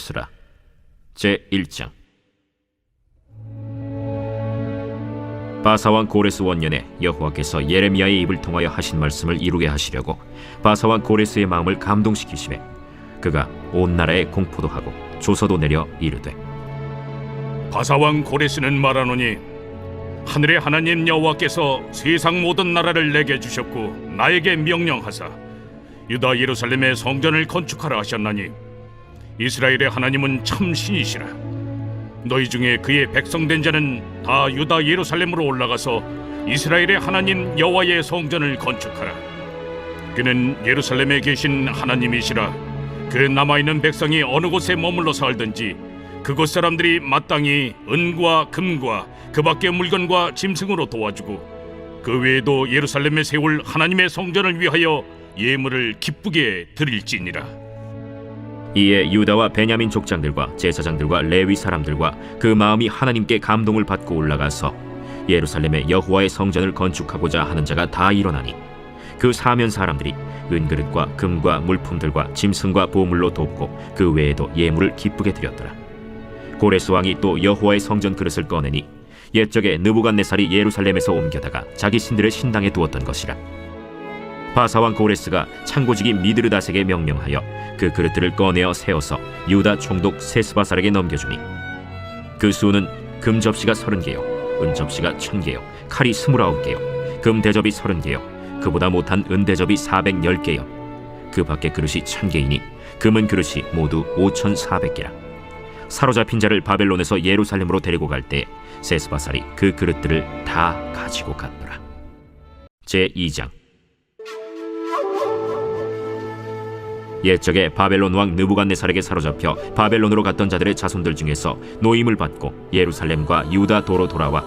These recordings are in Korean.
에스라 제1장. 바사왕 고레스 원년에 여호와께서 예레미야의 입을 통하여 하신 말씀을 이루게 하시려고 바사왕 고레스의 마음을 감동시키시매 그가 온 나라에 공포도 하고 조서도 내려 이르되, 바사왕 고레스는 말하노니 하늘의 하나님 여호와께서 세상 모든 나라를 내게 주셨고 나에게 명령하사 유다 예루살렘의 성전을 건축하라 하셨나니 이스라엘의 하나님은 참 신이시라. 너희 중에 그의 백성된 자는 다 유다 예루살렘으로 올라가서 이스라엘의 하나님 여호와의 성전을 건축하라. 그는 예루살렘에 계신 하나님이시라. 그 남아있는 백성이 어느 곳에 머물러 살든지 그곳 사람들이 마땅히 은과 금과 그 밖의 물건과 짐승으로 도와주고 그 외에도 예루살렘에 세울 하나님의 성전을 위하여 예물을 기쁘게 드릴지니라. 이에 유다와 베냐민 족장들과 제사장들과 레위 사람들과 그 마음이 하나님께 감동을 받고 올라가서 예루살렘에 여호와의 성전을 건축하고자 하는 자가 다 일어나니 그 사면 사람들이 은그릇과 금과 물품들과 짐승과 보물로 돕고 그 외에도 예물을 기쁘게 드렸더라. 고레스 왕이 또 여호와의 성전 그릇을 꺼내니 옛적에 느부갓네살이 예루살렘에서 옮겨다가 자기 신들의 신당에 두었던 것이라. 바사왕 고레스가 창고지기 미드르닷에게 명령하여 그 그릇들을 꺼내어 세워서 유다 총독 세스바살에게 넘겨주니 그 수는 금 접시가 30개요 은 접시가 1000개요 칼이 29개요 금 대접이 30개요 그보다 못한 은 대접이 410개요 그 밖의 그릇이 1000개이니 금은 그릇이 모두 5400개라. 사로잡힌 자를 바벨론에서 예루살렘으로 데리고 갈 때 세스바살이 그 그릇들을 다 가지고 갔노라. 제2장. 옛적에 바벨론 왕 느부갓네살에게 사로잡혀 바벨론으로 갔던 자들의 자손들 중에서 노임을 받고 예루살렘과 유다 도로 돌아와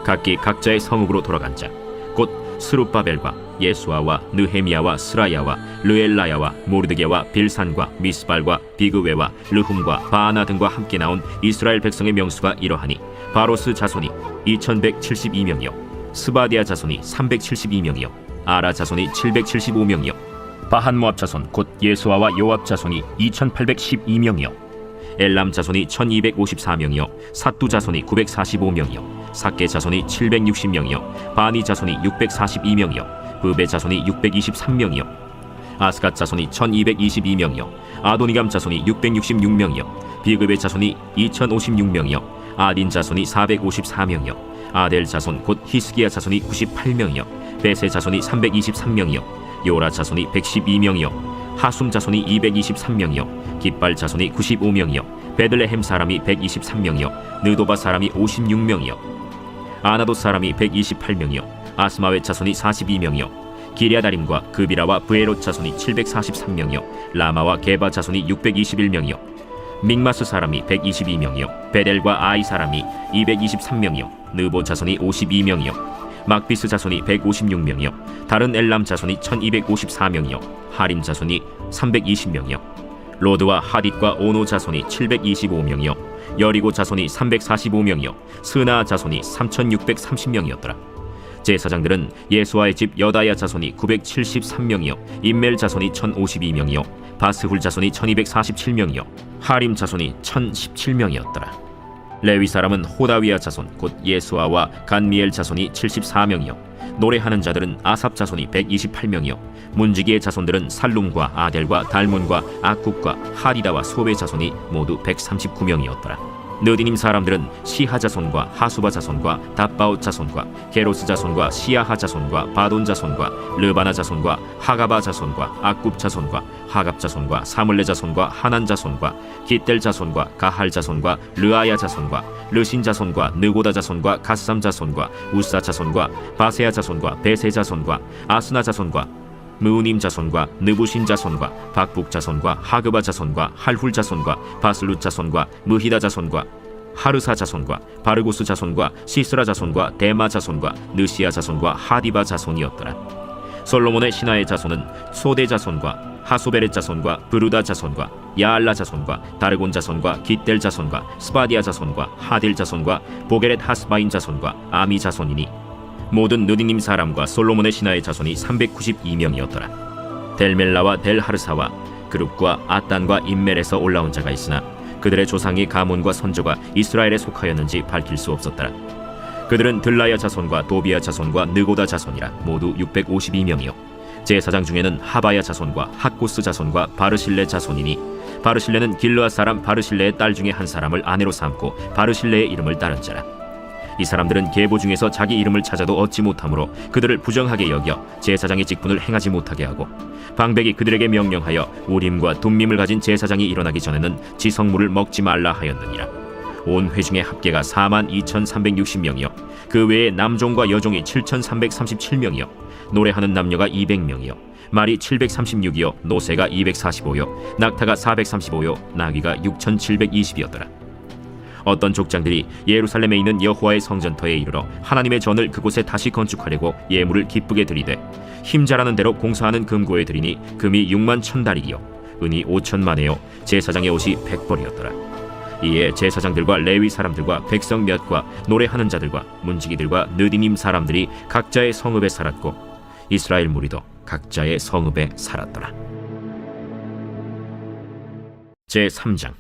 각기 각자의 성읍으로 돌아간 자 곧 스룹바벨과 예수아와 느헤미야와 스라야와 르엘라야와 모르드게와 빌산과 미스발과 비그웨와 르훔과 바아나 등과 함께 나온 이스라엘 백성의 명수가 이러하니 바로스 자손이 2172명이요 스바디아 자손이 372명이요 아라 자손이 775명이요 바한 모압 자손 곧 예수아와 요압 자손이 2812명이요 엘람 자손이 1254명이요 삿두 자손이 945명이요 삭게 자손이 760명이요 바니 자손이 642명이요 브베 자손이 623명이요 아스갓 자손이 1222명이요 아도니감 자손이 666명이요 비그베 자손이 2056명이요 아딘 자손이 454명이요 아델 자손 곧 히스기야 자손이 98명이요 베세 자손이 323명이요 요라 자손이 112명이요 하숨 자손이 223명이요 깃발 자손이 95명이요 베들레헴 사람이 123명이요 느도바 사람이 56명이요 아나도 사람이 128명이요 아스마웨 자손이 42명이요 기랴다림과 그비라와 브에롯 자손이 743명이요 라마와 게바 자손이 621명이요 믹마스 사람이 122명이요 베델과 아이 사람이 223명이요 느보 자손이 52명이요 막비스 자손이 156명이요 다른 엘람 자손이 1254명이요 하림 자손이 320명이요 로드와 하딧과 오노 자손이 725명이요 여리고 자손이 345명이요 스나 자손이 3630명이었더라. 제사장들은 예수아의 집 여다야 자손이 973명이요 임멜 자손이 1052명이요 바스훌 자손이 1247명이요 하림 자손이 1017명이었더라. 레위 사람은 호다위아 자손 곧 예수아와 간미엘 자손이 74명이요 노래하는 자들은 아삽 자손이 128명이요 문지기의 자손들은 살룸과 아델과 달문과 악국과 하리다와 소베 자손이 모두 139명이었더라. 느디님 사람들은 시하 자손과 하수바 자손과 답바옷 자손과 게로스 자손과 시야하 자손과 바돈 자손과 르바나 자손과 하가바 자손과 악굽 자손과 하갑 자손과 사물레 자손과 하난 자손과 기델 자손과 가할 자손과 르아야 자손과 르신 자손과 느고다 자손과 가삼 자손과 우사 자손과 바세야 자손과 베세 자손과 아스나 자손과 무님 자손과 느부신 자손과 박북 자손과 하그바 자손과 할훌 자손과 바슬룻 자손과 무히다 자손과 하르사 자손과 바르고스 자손과 시스라 자손과 데마 자손과 느시아 자손과 하디바 자손이었더라. 솔로몬의 신하의 자손은 소대 자손과 하소베렛 자손과 브루다 자손과 야알라 자손과 다르곤 자손과 깃델 자손과 스바디아 자손과 하딜 자손과 보게렛 하스바인 자손과 아미 자손이니 모든 느디님 사람과 솔로몬의 신하의 자손이 392명이었더라. 델멜라와 델하르사와 그룹과 아단과 임멜에서 올라온 자가 있으나 그들의 조상이 가문과 선조가 이스라엘에 속하였는지 밝힐 수 없었더라. 그들은 들라야 자손과 도비야 자손과 느고다 자손이라 모두 652명이요 제사장 중에는 하바야 자손과 학고스 자손과 바르실레 자손이니 바르실레는 길르앗 사람 바르실레의 딸 중에 한 사람을 아내로 삼고 바르실레의 이름을 따른 자라. 이 사람들은 계보 중에서 자기 이름을 찾아도 얻지 못하므로 그들을 부정하게 여겨 제사장의 직분을 행하지 못하게 하고 방백이 그들에게 명령하여 우림과 둠밈을 가진 제사장이 일어나기 전에는 지성물을 먹지 말라 하였느니라. 온 회중의 합계가 42,360명이요 그 외에 남종과 여종이 7,337명이요 노래하는 남녀가 200명이요 말이 736이요 노새가 245요 낙타가 435요 나귀가 6,720이었더라. 어떤 족장들이 예루살렘에 있는 여호와의 성전터에 이르러 하나님의 전을 그곳에 다시 건축하려고 예물을 기쁘게 드리되 힘자라는 대로 공사하는 금고에 드리니 금이 6만 1,000다리기요 은이 5,000만에요 제사장의 옷이 100벌이었더라. 이에 제사장들과 레위 사람들과 백성 몇과 노래하는 자들과 문지기들과 느디님 사람들이 각자의 성읍에 살았고 이스라엘 무리도 각자의 성읍에 살았더라. 제3장.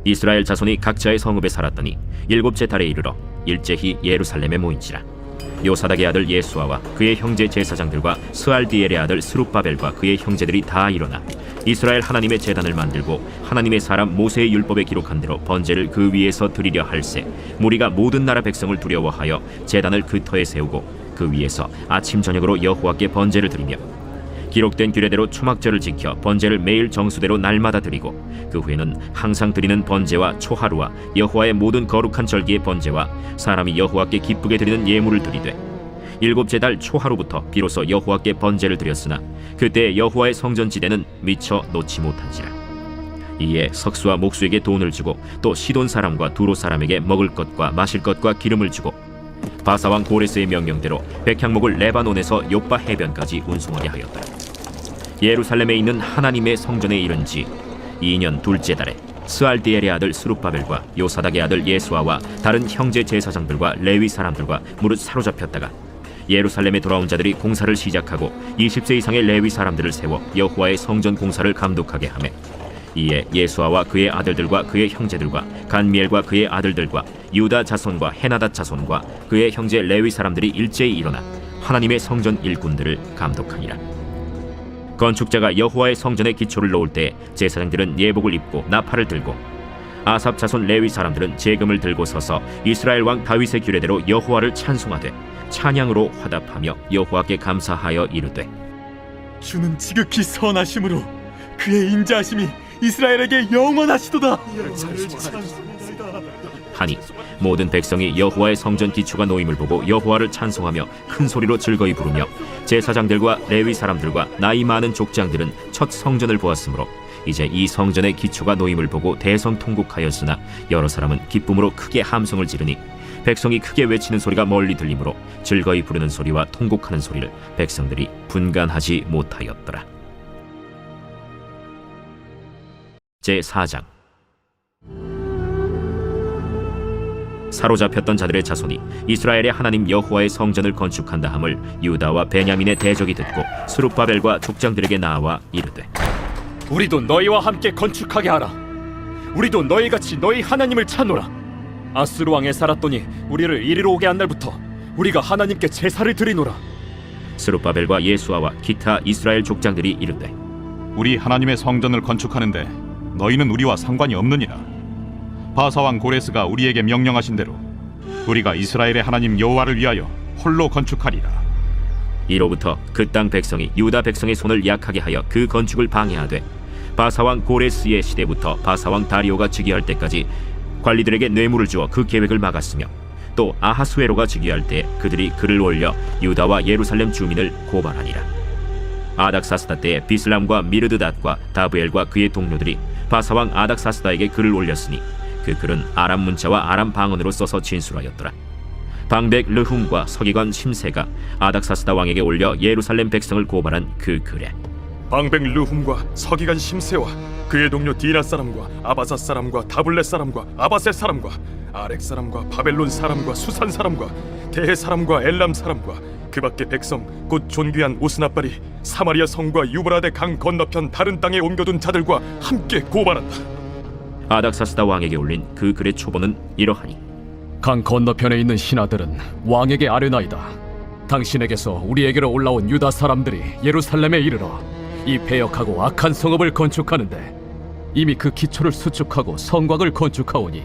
이스라엘 자손이 각자의 성읍에 살았더니 7째 달에 이르러 일제히 예루살렘에 모인지라. 요사닥의 아들 예수아와 그의 형제 제사장들과 스알디엘의 아들 스룹바벨과 그의 형제들이 다 일어나 이스라엘 하나님의 제단을 만들고 하나님의 사람 모세의 율법에 기록한 대로 번제를 그 위에서 드리려 할세 무리가 모든 나라 백성을 두려워하여 제단을 그 터에 세우고 그 위에서 아침 저녁으로 여호와께 번제를 드리며 기록된 규례대로 초막절을 지켜 번제를 매일 정수대로 날마다 드리고 그 후에는 항상 드리는 번제와 초하루와 여호와의 모든 거룩한 절기의 번제와 사람이 여호와께 기쁘게 드리는 예물을 드리되 7째 달 초하루부터 비로소 여호와께 번제를 드렸으나 그때 여호와의 성전지대는 미처 놓지 못한지라. 이에 석수와 목수에게 돈을 주고 또 시돈 사람과 두로 사람에게 먹을 것과 마실 것과 기름을 주고 바사왕 고레스의 명령대로 백향목을 레바논에서 요빠 해변까지 운송하게 하였더라. 예루살렘에 있는 하나님의 성전에 이른 지 2년 둘째 달에 스알디엘의 아들 스룹바벨과 요사닥의 아들 예수아와 다른 형제 제사장들과 레위 사람들과 무릇 사로잡혔다가 예루살렘에 돌아온 자들이 공사를 시작하고 20세 이상의 레위 사람들을 세워 여호와의 성전 공사를 감독하게 하매 이에 예수아와 그의 아들들과 그의 형제들과 간미엘과 그의 아들들과 유다 자손과 헤나닷 자손과 그의 형제 레위 사람들이 일제히 일어나 하나님의 성전 일꾼들을 감독하니라. 건축자가 여호와의 성전의 기초를 놓을 때 제사장들은 예복을 입고 나팔을 들고 아삽 자손 레위 사람들은 제금을 들고 서서 이스라엘 왕 다윗의 규례대로 여호와를 찬송하되 찬양으로 화답하며 여호와께 감사하여 이르되 주는 지극히 선하심으로 그의 인자하심이 이스라엘에게 영원하시도다. 하니 모든 백성이 여호와의 성전 기초가 놓임을 보고 여호와를 찬송하며 큰 소리로 즐거이 부르며 제사장들과 레위 사람들과 나이 많은 족장들은 첫 성전을 보았으므로 이제 이 성전의 기초가 놓임을 보고 대성통곡하였으나 여러 사람은 기쁨으로 크게 함성을 지르니 백성이 크게 외치는 소리가 멀리 들리므로 즐거이 부르는 소리와 통곡하는 소리를 백성들이 분간하지 못하였더라. 제4장. 사로잡혔던 자들의 자손이 이스라엘의 하나님 여호와의 성전을 건축한다 함을 유다와 베냐민의 대적이 듣고 스룹바벨과 족장들에게 나와 이르되 우리도 너희와 함께 건축하게 하라. 우리도 너희같이 너희 하나님을 찾노라. 아수르 왕에 살았더니 우리를 이리로 오게 한 날부터 우리가 하나님께 제사를 드리노라. 스룹바벨과 예수아와 기타 이스라엘 족장들이 이르되 우리 하나님의 성전을 건축하는데 너희는 우리와 상관이 없느니라. 바사왕 고레스가 우리에게 명령하신 대로 우리가 이스라엘의 하나님 여호와를 위하여 홀로 건축하리라. 이로부터 그 땅 백성이 유다 백성의 손을 약하게 하여 그 건축을 방해하되 바사왕 고레스의 시대부터 바사왕 다리오가 즉위할 때까지 관리들에게 뇌물을 주어 그 계획을 막았으며 또 아하수에로가 즉위할 때 그들이 글을 올려 유다와 예루살렘 주민을 고발하니라. 아닥사스다 때에 비슬람과 미르드닷과 다브엘과 그의 동료들이 바사왕 아닥사스다에게 글을 올렸으니 그 글은 아람 문자와 아람 방언으로 써서 진술하였더라. 방백 르훔과 서기관 심세가 아닥사스다 왕에게 올려 예루살렘 백성을 고발한 그 글에 방백 르훔과 서기관 심세와 그의 동료 디라 사람과 아바사 사람과 다블렛 사람과 아바셋 사람과 아렉 사람과 바벨론 사람과 수산 사람과 대해 사람과 엘람 사람과 그 밖에 백성 곧 존귀한 오스나발이 사마리아 성과 유브라데 강 건너편 다른 땅에 옮겨둔 자들과 함께 고발한다. 아닥사스다 왕에게 올린 그 글의 초본은 이러하니 강 건너편에 있는 신하들은 왕에게 아뢰나이다. 당신에게서 우리에게로 올라온 유다 사람들이 예루살렘에 이르러 이 패역하고 악한 성읍을 건축하는데 이미 그 기초를 수축하고 성곽을 건축하오니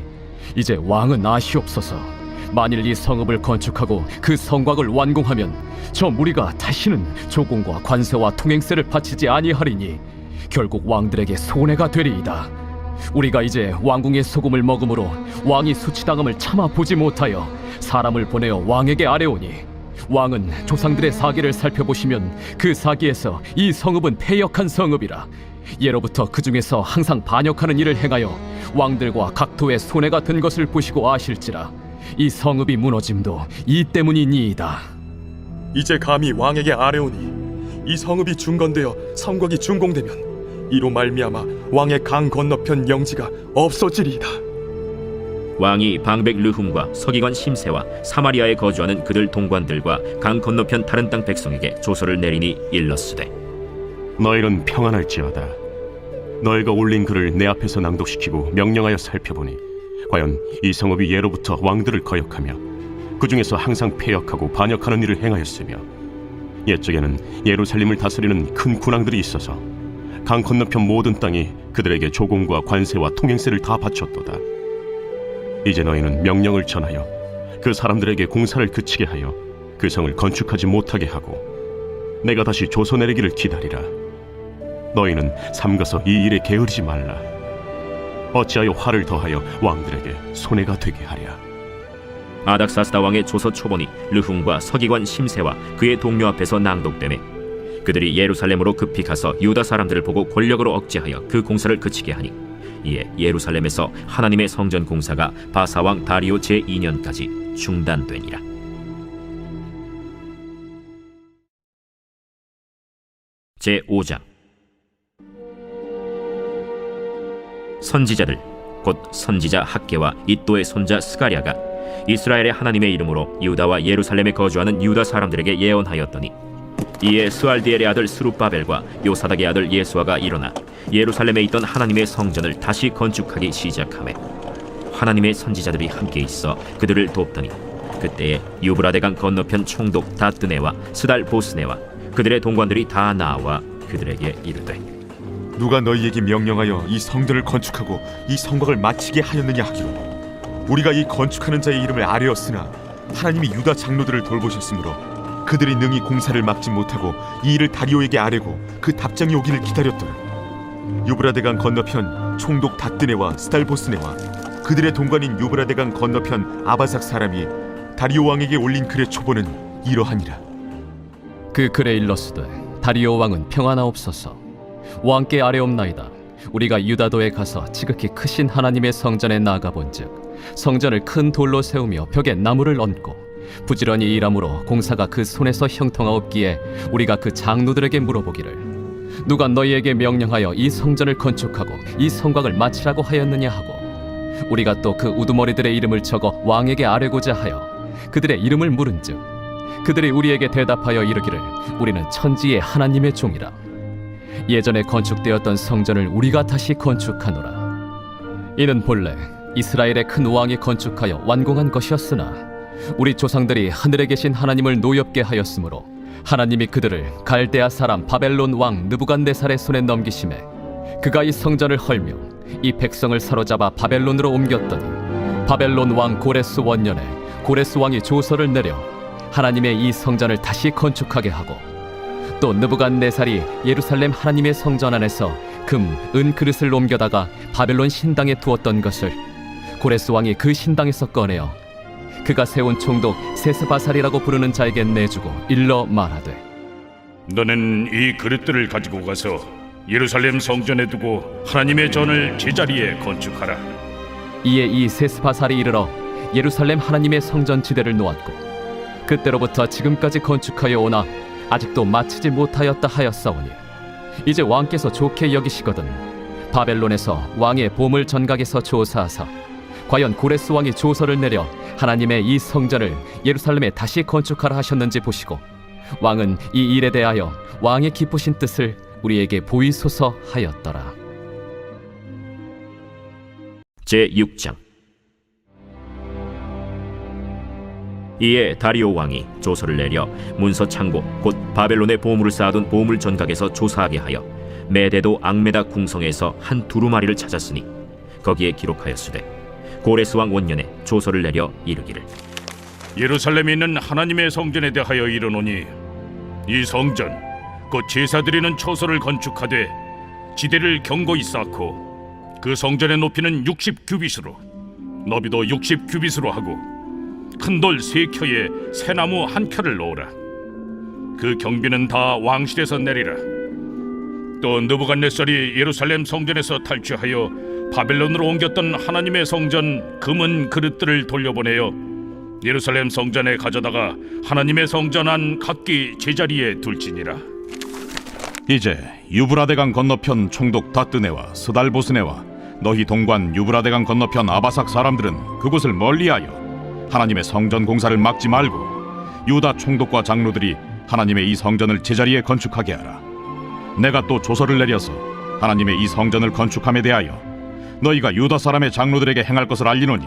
이제 왕은 아시옵소서. 만일 이 성읍을 건축하고 그 성곽을 완공하면 저 무리가 다시는 조공과 관세와 통행세를 바치지 아니하리니 결국 왕들에게 손해가 되리이다. 우리가 이제 왕궁의 소금을 먹음으로 왕이 수치당함을 참아 보지 못하여 사람을 보내어 왕에게 아뢰오니 왕은 조상들의 사기를 살펴보시면 그 사기에서 이 성읍은 패역한 성읍이라 예로부터 그 중에서 항상 반역하는 일을 행하여 왕들과 각토에 손해가 든 것을 보시고 아실지라 이 성읍이 무너짐도 이 때문이니이다. 이제 감히 왕에게 아뢰오니 이 성읍이 중건되어 성곽이 준공되면 이로 말미암아 왕의 강 건너편 영지가 없어지리이다. 왕이 방백 르훔과 서기관 심세와 사마리아에 거주하는 그들 동관들과 강 건너편 다른 땅 백성에게 조서를 내리니 일렀으되 너희는 평안할지어다. 너희가 올린 글을 내 앞에서 낭독시키고 명령하여 살펴보니 과연 이 성읍이 예로부터 왕들을 거역하며 그 중에서 항상 패역하고 반역하는 일을 행하였으며 옛적에는 예루살렘을 다스리는 큰 군왕들이 있어서 강 건너편 모든 땅이 그들에게 조공과 관세와 통행세를 다 바쳤도다. 이제 너희는 명령을 전하여 그 사람들에게 공사를 그치게 하여 그 성을 건축하지 못하게 하고 내가 다시 조서 내리기를 기다리라. 너희는 삼가서 이 일에 게으르지 말라. 어찌하여 화를 더하여 왕들에게 손해가 되게 하랴. 아닥사스다 왕의 조서 초본이 르훔과 서기관 심세와 그의 동료 앞에서 낭독되매 그들이 예루살렘으로 급히 가서 유다 사람들을 보고 권력으로 억제하여 그 공사를 그치게 하니 이에 예루살렘에서 하나님의 성전 공사가 바사왕 다리오 제2년까지 중단되니라. 제5장 선지자들 곧 선지자 학개와 이또의 손자 스가랴가 이스라엘의 하나님의 이름으로 유다와 예루살렘에 거주하는 유다 사람들에게 예언하였더니 이에 스알디엘의 아들 스룹바벨과 요사닥의 아들 예수아가 일어나 예루살렘에 있던 하나님의 성전을 다시 건축하기 시작하매 하나님의 선지자들이 함께 있어 그들을 돕더니 그때에 유브라데강 건너편 총독 다뜨네와 스달 보스네와 그들의 동관들이 다 나와 그들에게 이르되 누가 너희에게 명령하여 이 성전을 건축하고 이 성곽을 마치게 하였느냐 하기로 우리가 이 건축하는 자의 이름을 아뢰었으나 하나님이 유다 장로들을 돌보셨으므로 그들이 능히 공사를 막지 못하고 이 일을 다리오에게 아뢰고 그 답장이 오기를 기다렸더라. 유브라데강 건너편 총독 다뜨네와 스달보스네와 그들의 동관인 유브라데강 건너편 아바삭 사람이 다리오 왕에게 올린 글의 초본은 이러하니라. 그 글에 일렀으되 다리오 왕은 평안하옵소서. 왕께 아뢰옵나이다. 우리가 유다도에 가서 지극히 크신 하나님의 성전에 나가본즉 성전을 큰 돌로 세우며 벽에 나무를 얹고 부지런히 일함으로 공사가 그 손에서 형통하옵기에 우리가 그 장로들에게 물어보기를 누가 너희에게 명령하여 이 성전을 건축하고 이 성곽을 마치라고 하였느냐 하고 우리가 또 그 우두머리들의 이름을 적어 왕에게 아뢰고자 하여 그들의 이름을 물은즉 그들이 우리에게 대답하여 이르기를 우리는 천지의 하나님의 종이라. 예전에 건축되었던 성전을 우리가 다시 건축하노라. 이는 본래 이스라엘의 큰 왕이 건축하여 완공한 것이었으나 우리 조상들이 하늘에 계신 하나님을 노엽게 하였으므로 하나님이 그들을 갈대아 사람 바벨론 왕 느부갓네살의 손에 넘기심에 그가 이 성전을 헐며 이 백성을 사로잡아 바벨론으로 옮겼더니 바벨론 왕 고레스 원년에 고레스 왕이 조서를 내려 하나님의 이 성전을 다시 건축하게 하고 또 느부갓네살이 예루살렘 하나님의 성전 안에서 금, 은 그릇을 옮겨다가 바벨론 신당에 두었던 것을 고레스 왕이 그 신당에서 꺼내어 그가 세운 총독 세스바살이라고 부르는 자에게 내주고 일러 말하되 너는 이 그릇들을 가지고 가서 예루살렘 성전에 두고 하나님의 전을 제자리에 건축하라. 이에 이 세스바살이 이르러 예루살렘 하나님의 성전 지대를 놓았고 그때로부터 지금까지 건축하여 오나 아직도 마치지 못하였다 하였사오니 이제 왕께서 좋게 여기시거든 바벨론에서 왕의 보물 전각에서 조사하사 과연 고레스 왕이 조서를 내려 하나님의 이 성전을 예루살렘에 다시 건축하라 하셨는지 보시고 왕은 이 일에 대하여 왕의 기쁘신 뜻을 우리에게 보이소서 하였더라. 제6장. 이에 다리오 왕이 조서를 내려 문서 창고 곧 바벨론의 보물을 쌓아둔 보물 전각에서 조사하게 하여 메데도 앙메다 궁성에서 한 두루마리를 찾았으니 거기에 기록하였으되 고레스 왕 원년에 조서를 내려 이르기를 예루살렘에 있는 하나님의 성전에 대하여 이르노니 이 성전 곧 제사 드리는 처소를 건축하되 지대를 견고히 쌓고 그 성전의 높이는 60규빗으로 너비도 60규빗으로 하고 큰 돌 3켜에 새나무 1켜를 놓으라. 그 경비는 다 왕실에서 내리라. 또 느부갓네살이 예루살렘 성전에서 탈취하여 바벨론으로 옮겼던 하나님의 성전 금은 그릇들을 돌려보내어 예루살렘 성전에 가져다가 하나님의 성전 안 각기 제자리에 둘지니라. 이제 유브라데강 건너편 총독 다뜨네와 스달보스네와 너희 동관 유브라데강 건너편 아바삭 사람들은 그곳을 멀리하여 하나님의 성전 공사를 막지 말고 유다 총독과 장로들이 하나님의 이 성전을 제자리에 건축하게 하라. 내가 또 조서를 내려서 하나님의 이 성전을 건축함에 대하여 너희가 유다 사람의 장로들에게 행할 것을 알리노니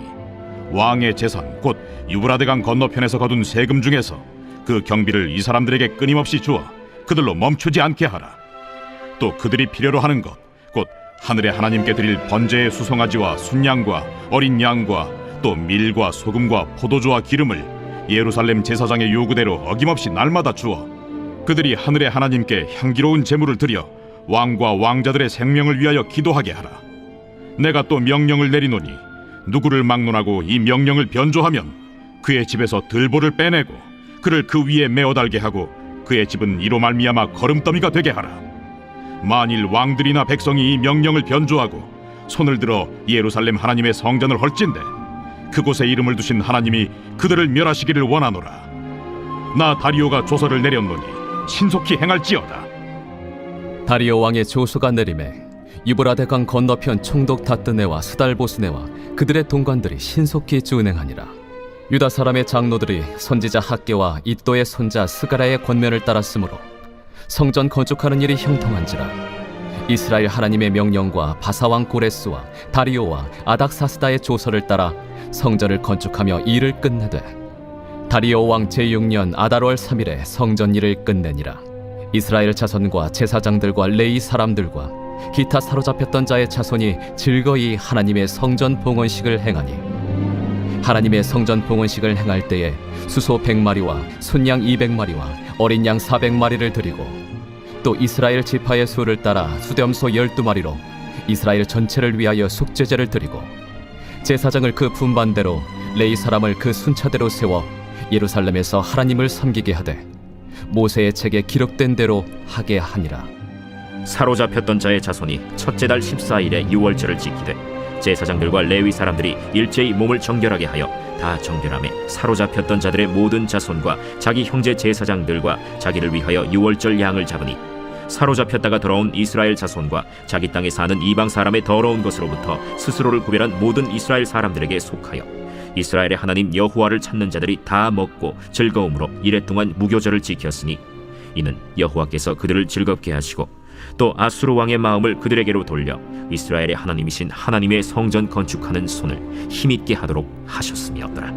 왕의 재산 곧 유브라데강 건너편에서 거둔 세금 중에서 그 경비를 이 사람들에게 끊임없이 주어 그들로 멈추지 않게 하라. 또 그들이 필요로 하는 것 곧 하늘의 하나님께 드릴 번제의 수송아지와 순양과 어린 양과 또 밀과 소금과 포도주와 기름을 예루살렘 제사장의 요구대로 어김없이 날마다 주어 그들이 하늘의 하나님께 향기로운 제물을 드려 왕과 왕자들의 생명을 위하여 기도하게 하라. 내가 또 명령을 내리노니 누구를 막론하고 이 명령을 변조하면 그의 집에서 들보를 빼내고 그를 그 위에 메어 달게 하고 그의 집은 이로 말미암아 거름더미가 되게 하라. 만일 왕들이나 백성이 이 명령을 변조하고 손을 들어 예루살렘 하나님의 성전을 헐진대 그곳에 이름을 두신 하나님이 그들을 멸하시기를 원하노라. 나 다리오가 조서를 내렸노니 신속히 행할지어다. 다리오 왕의 조서가 내림에 유브라데강 건너편 총독 다뜨네와 스달보스네와 그들의 동관들이 신속히 준행하니라. 유다 사람의 장로들이 선지자 학개와 id도의 손자 스가랴의 권면을 따랐으므로 성전 건축하는 일이 형통한지라. 이스라엘 하나님의 명령과 바사왕 고레스와 다리오와 아닥사스다의 조서를 따라 성전을 건축하며 일을 끝내되 다리오 왕 제6년 아달월 3일에 성전 일을 끝내니라. 이스라엘 자손과 제사장들과 레위 사람들과 기타 사로잡혔던 자의 자손이 즐거이 하나님의 성전 봉헌식을 행하니 하나님의 성전 봉헌식을 행할 때에 수소 100마리와 순양 200마리와 어린 양 400마리를 드리고 또 이스라엘 지파의 수를 따라 수렴소 12마리로 이스라엘 전체를 위하여 속죄제를 드리고 제사장을 그 분반대로 레위 사람을 그 순차대로 세워 예루살렘에서 하나님을 섬기게 하되 모세의 책에 기록된 대로 하게 하니라. 사로잡혔던 자의 자손이 첫째 달 14일에 유월절을 지키되 제사장들과 레위 사람들이 일제히 몸을 정결하게 하여 다 정결함에 사로잡혔던 자들의 모든 자손과 자기 형제 제사장들과 자기를 위하여 유월절 양을 잡으니 사로잡혔다가 돌아온 이스라엘 자손과 자기 땅에 사는 이방 사람의 더러운 것으로부터 스스로를 구별한 모든 이스라엘 사람들에게 속하여 이스라엘의 하나님 여호와를 찾는 자들이 다 먹고 즐거움으로 이래 동안 무교절을 지켰으니 이는 여호와께서 그들을 즐겁게 하시고 또 아수르 왕의 마음을 그들에게로 돌려 이스라엘의 하나님이신 하나님의 성전 건축하는 손을 힘있게 하도록 하셨음이었더라.